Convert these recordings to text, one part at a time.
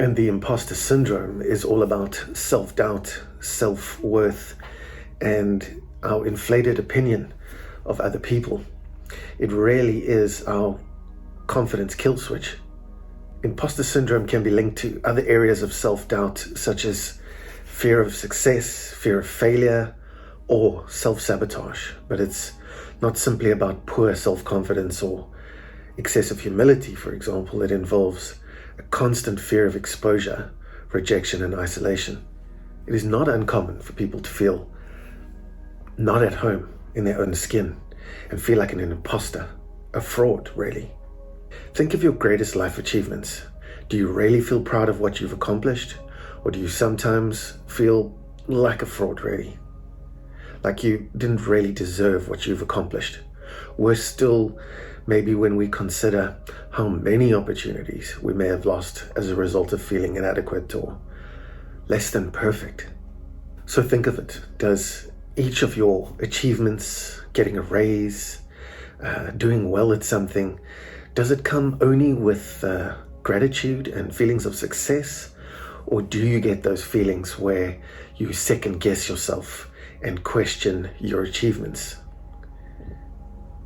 And the imposter syndrome is all about self-doubt, self-worth, and our inflated opinion of other people. It really is our confidence kill switch. Imposter syndrome can be linked to other areas of self-doubt, such as fear of success, fear of failure, or self-sabotage. But it's not simply about poor self-confidence or excessive humility, for example. It involves a constant fear of exposure, rejection, and isolation. It is not uncommon for people to feel not at home in their own skin and feel like an imposter, a fraud, really. Think of your greatest life achievements. Do you really feel proud of what you've accomplished? Or do you sometimes feel like a fraud, really? Like you didn't really deserve what you've accomplished? Worse still, maybe when we consider how many opportunities we may have lost as a result of feeling inadequate or less than perfect. So think of it. Does each of your achievements, getting a raise, doing well at something, does it come only with gratitude and feelings of success? Or do you get those feelings where you second guess yourself and question your achievements?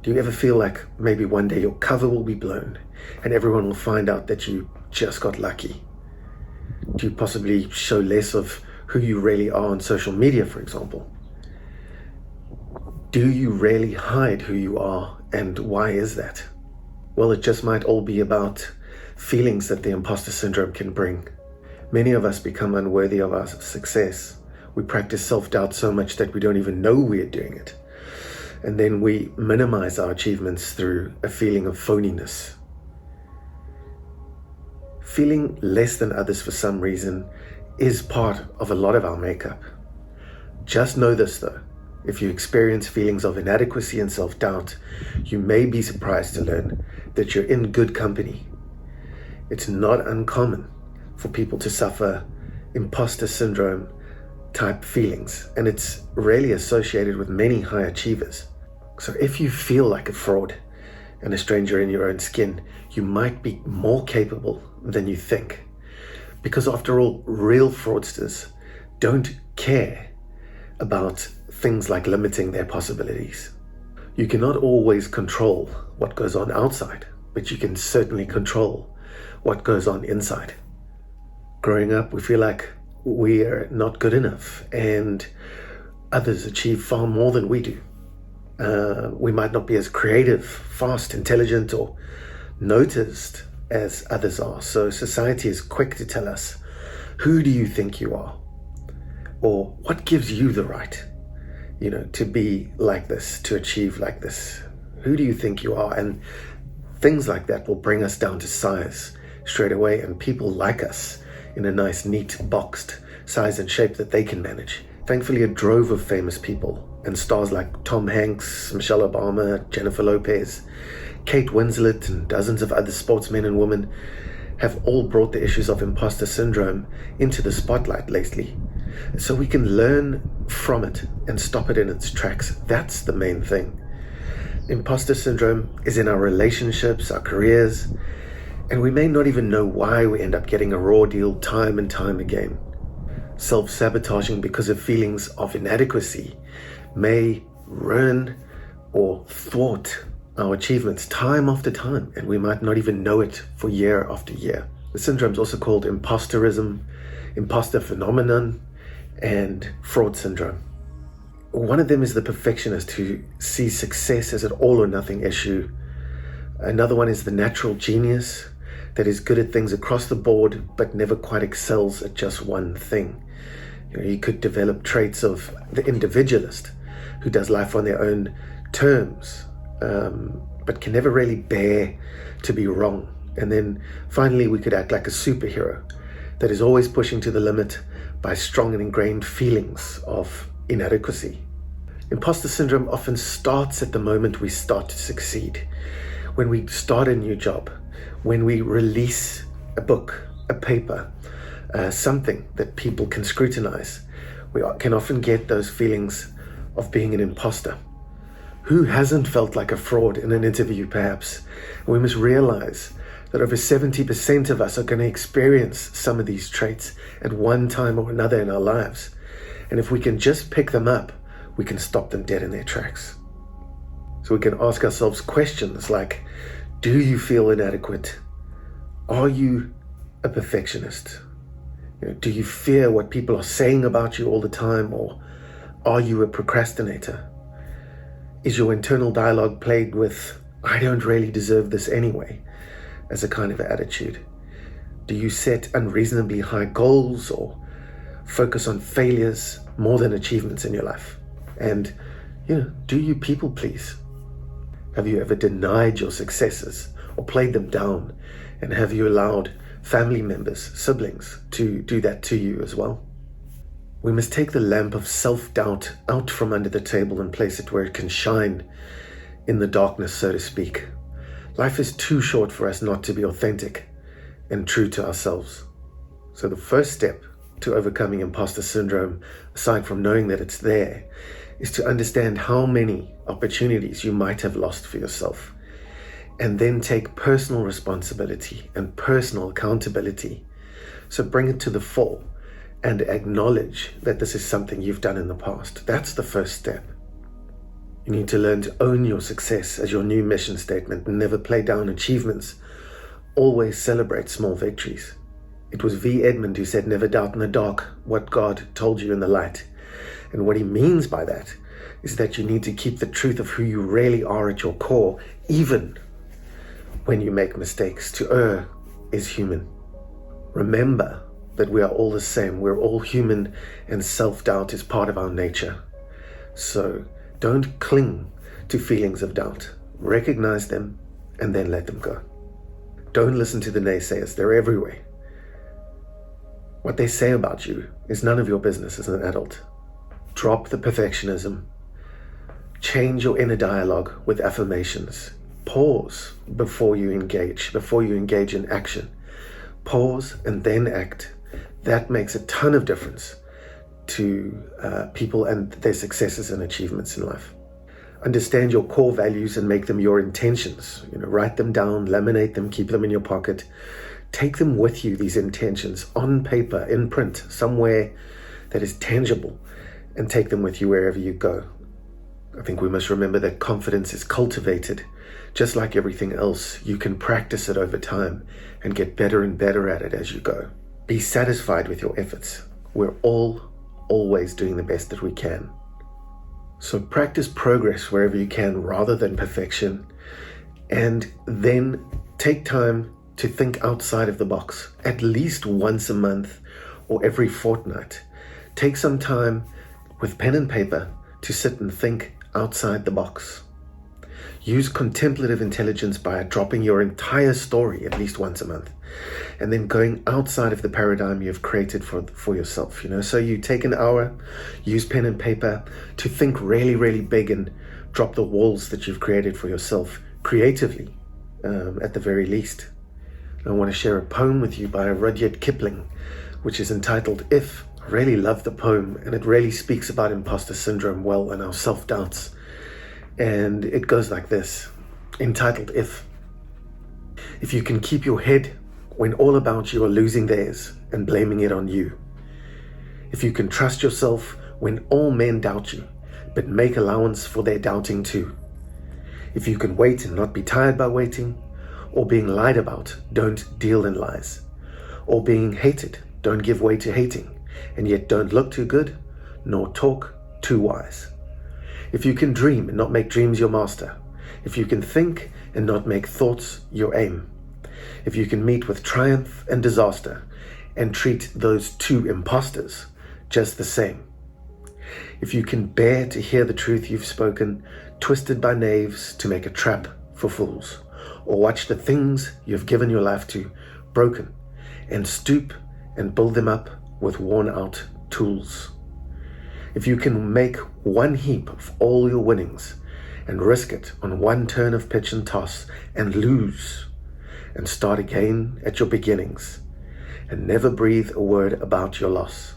Do you ever feel like maybe one day your cover will be blown and everyone will find out that you just got lucky? Do you possibly show less of who you really are on social media, for example? Do you really hide who you are, and why is that? Well, it just might all be about feelings that the imposter syndrome can bring. Many of us become unworthy of our success. We practice self-doubt so much that we don't even know we're doing it. And then we minimize our achievements through a feeling of phoniness. Feeling less than others for some reason is part of a lot of our makeup. Just know this though. If you experience feelings of inadequacy and self-doubt, you may be surprised to learn that you're in good company. It's not uncommon for people to suffer imposter syndrome type feelings, and it's really associated with many high achievers. So if you feel like a fraud and a stranger in your own skin, you might be more capable than you think. Because after all, real fraudsters don't care about things like limiting their possibilities. You cannot always control what goes on outside, but you can certainly control what goes on inside. Growing up, we feel like we're not good enough and others achieve far more than we do. We might not be as creative, fast, intelligent, or noticed as others are. So society is quick to tell us, who do you think you are? Or what gives you the right, to be like this, to achieve like this? Who do you think you are? And things like that will bring us down to size straight away, and people like us in a nice, neat, boxed size and shape that they can manage. Thankfully, a drove of famous people and stars like Tom Hanks, Michelle Obama, Jennifer Lopez, Kate Winslet, and dozens of other sportsmen and women have all brought the issues of imposter syndrome into the spotlight lately. So we can learn from it and stop it in its tracks. That's the main thing. Imposter syndrome is in our relationships, our careers, and we may not even know why we end up getting a raw deal time and time again. Self-sabotaging because of feelings of inadequacy may ruin or thwart our achievements time after time, and we might not even know it for year after year. The syndrome is also called imposterism, imposter phenomenon, and fraud syndrome. One of them is the perfectionist who sees success as an all or nothing issue. Another one is the natural genius that is good at things across the board but never quite excels at just one thing. You could develop traits of the individualist who does life on their own terms, but can never really bear to be wrong. And then finally, we could act like a superhero that is always pushing to the limit by strong and ingrained feelings of inadequacy. Imposter syndrome often starts at the moment we start to succeed. When we start a new job, when we release a book, a paper, something that people can scrutinize, we can often get those feelings of being an imposter. Who hasn't felt like a fraud in an interview, perhaps? We must realize that over 70% of us are going to experience some of these traits at one time or another in our lives. And if we can just pick them up, we can stop them dead in their tracks. So we can ask ourselves questions like, do you feel inadequate? Are you a perfectionist? Do you fear what people are saying about you all the time, or are you a procrastinator? Is your internal dialogue played with, I don't really deserve this anyway, as a kind of attitude? Do you set unreasonably high goals or focus on failures more than achievements in your life? And, do you people please? Have you ever denied your successes or played them down? And have you allowed family members, siblings to do that to you as well? We must take the lamp of self-doubt out from under the table and place it where it can shine in the darkness, so to speak. Life is too short for us not to be authentic and true to ourselves. So the first step to overcoming imposter syndrome, aside from knowing that it's there, is to understand how many opportunities you might have lost for yourself, and then take personal responsibility and personal accountability. So bring it to the fore and acknowledge that this is something you've done in the past. That's the first step. You need to learn to own your success as your new mission statement and never play down achievements. Always celebrate small victories. It was V. Edmund who said, never doubt in the dark what God told you in the light. And what he means by that is that you need to keep the truth of who you really are at your core, even when you make mistakes. To err is human. Remember that we are all the same. We're all human, and self-doubt is part of our nature. So don't cling to feelings of doubt. Recognize them and then let them go. Don't listen to the naysayers. They're everywhere. What they say about you is none of your business as an adult. Drop the perfectionism. Change your inner dialogue with affirmations. Pause before you engage in action. Pause and then act. That makes a ton of difference to people and their successes and achievements in life. Understand your core values and make them your intentions. Write them down, laminate them, keep them in your pocket. Take them with you, these intentions, on paper, in print, somewhere that is tangible, and take them with you wherever you go. I think we must remember that confidence is cultivated. Just like everything else, you can practice it over time and get better and better at it as you go. Be satisfied with your efforts. We're all always doing the best that we can. So practice progress wherever you can rather than perfection. And then take time to think outside of the box, at least once a month or every fortnight. Take some time with pen and paper to sit and think outside the box. Use contemplative intelligence by dropping your entire story at least once a month, and then going outside of the paradigm you've created for yourself. So you take an hour, use pen and paper to think really, really big and drop the walls that you've created for yourself creatively, at the very least. I want to share a poem with you by Rudyard Kipling, which is entitled If. I really love the poem, and it really speaks about imposter syndrome well and our self-doubts. And it goes like this, entitled If. If you can keep your head when all about you are losing theirs and blaming it on you. If you can trust yourself when all men doubt you, but make allowance for their doubting too. If you can wait and not be tired by waiting, or being lied about, don't deal in lies. Or being hated, don't give way to hating, and yet don't look too good, nor talk too wise. If you can dream and not make dreams your master. If you can think and not make thoughts your aim. If you can meet with triumph and disaster, and treat those two imposters just the same. If you can bear to hear the truth you've spoken, twisted by knaves to make a trap for fools. Or watch the things you've given your life to broken, and stoop and build them up with worn out tools. If you can make one heap of all your winnings and risk it on one turn of pitch and toss and lose and start again at your beginnings and never breathe a word about your loss.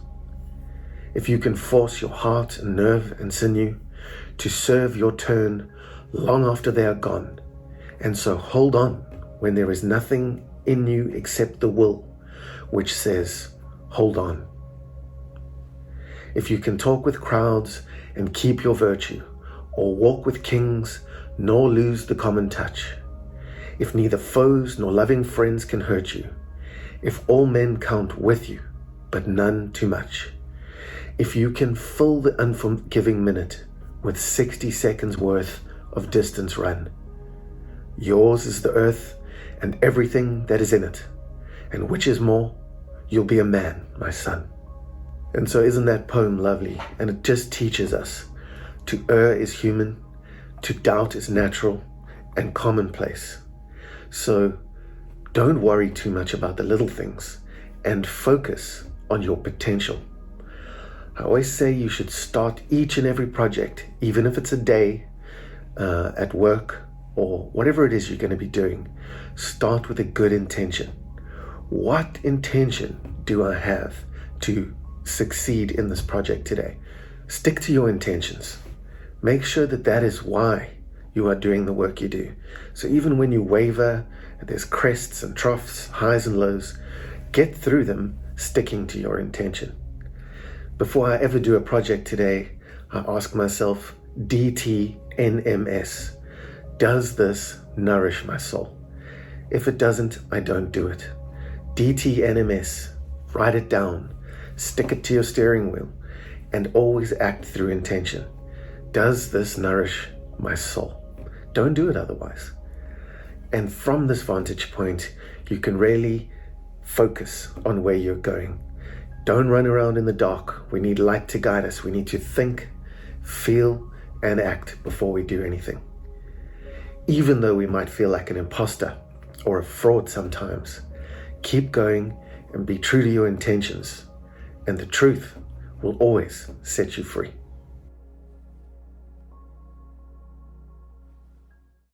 If you can force your heart and nerve and sinew to serve your turn long after they are gone. And so hold on when there is nothing in you except the will, which says, hold on. If you can talk with crowds and keep your virtue, or walk with kings, nor lose the common touch, if neither foes nor loving friends can hurt you, if all men count with you, but none too much, if you can fill the unforgiving minute with 60 seconds worth of distance run, yours is the earth and everything that is in it, and which is more, you'll be a man, my son. And so isn't that poem lovely? And it just teaches us to err is human, to doubt is natural and commonplace. So don't worry too much about the little things and focus on your potential. I always say you should start each and every project, even if it's a day at work or whatever it is you're going to be doing, start with a good intention. What intention do I have to succeed in this project today? Stick to your intentions. Make sure that that is why you are doing the work you do. So even when you waver, there's crests and troughs, highs and lows, get through them sticking to your intention. Before I ever do a project today, I ask myself, DTNMS, does this nourish my soul? If it doesn't, I don't do it. DTNMS, write it down, stick it to your steering wheel, and always act through intention. Does this nourish my soul? Don't do it otherwise. And from this vantage point, you can really focus on where you're going. Don't run around in the dark. We need light to guide us. We need to think, feel, and act before we do anything. Even though we might feel like an imposter or a fraud sometimes, keep going and be true to your intentions, and the truth will always set you free.